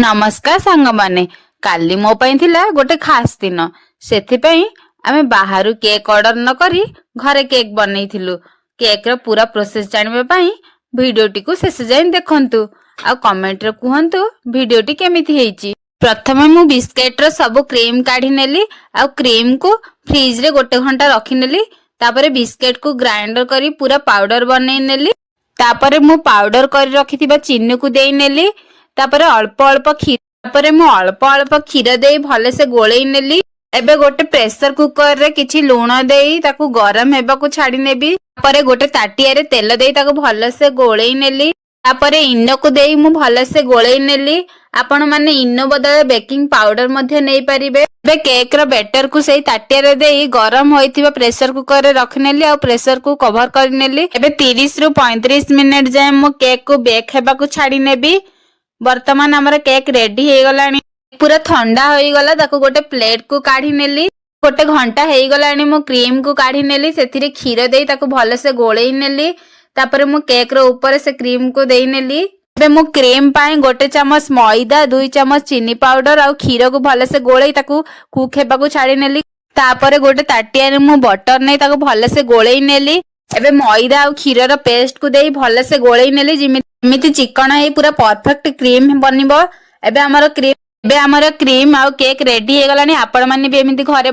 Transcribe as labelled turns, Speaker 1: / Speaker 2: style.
Speaker 1: नमस्कार सांग माने काली मो पई थिला गोटे खास दिन सेथिपई आमे बाहरु केक ऑर्डर न करी घरे केक बनैथिलु। केक रो पूरा प्रोसेस जानबे पई वीडियोटी को शेष जाय देखंतु आ कमेंट रे कहंतु वीडियोटी केमिति हेची। प्रथमे मु बिस्किट रो सब क्रीम काढी नेली आ क्रीम को फ्रिज रे गोटे घंटा रखी नेली। तापरे बिस्किट को ग्राइंडर करी पूरा पाउडर बनै नेली। तापरे मु पाउडर करी रखिथिबा चीनी को देई नेली। तापरे अल्प अल्प क्षीर दे भले से गोळेई नेली। एबे गोटे प्रेशर कुकर रे किछि लूण देई ताकू गरम हेबा को छाडी नेबी। तापरे गोटे ताटिया रे तेल देई ताकू भले से गोळेई नेली। तापरे इनो को देई मु भले से गोळेई नेली। आपण माने इनो बदले बेकिंग पाउडर मध्ये नै परिबे। एबे केक रो बैटर को सेई ताटिया रे देई गरम होइथिबा प्रेशर कुकर रे रख नेली आ प्रेशर को कवर कर नेली। एबे 30 रु 35 मिनिट जाय मु केक को बेक हेबा को छाडी नेबी। वर्तमान हमर केक रेडी हे गलानी। पूरा ठंडा होई गला ताको गोटे प्लेट को काढी नेली। गोटे घंटा हे गलानी मु क्रीम को काढी नेली। सेथिरे क्षीर देई ताको भले से गोळेई नेली। तापरे मु केक रो ऊपर से क्रीम को देई नेली। एबे मु क्रीम पाई गोटे चम्मच मैदा 2 चम्मच चीनी पाउडर आ क्षीर को भले से गोळेई ताको कुक हेबा को छाडी नेली। तापरे गोटे ताटिया रे मु बटर नै ताको भले से गोळेई नेली। एबे मैदा आ क्षीर रो पेस्ट को देई भले से गोळेई नेली। जिमिति चिकन हे पूरा परफेक्ट क्रीम बनिबो। एबे हमर क्रीम आ केक रेडी हे गलानी। आपण माने भी एमिति घरे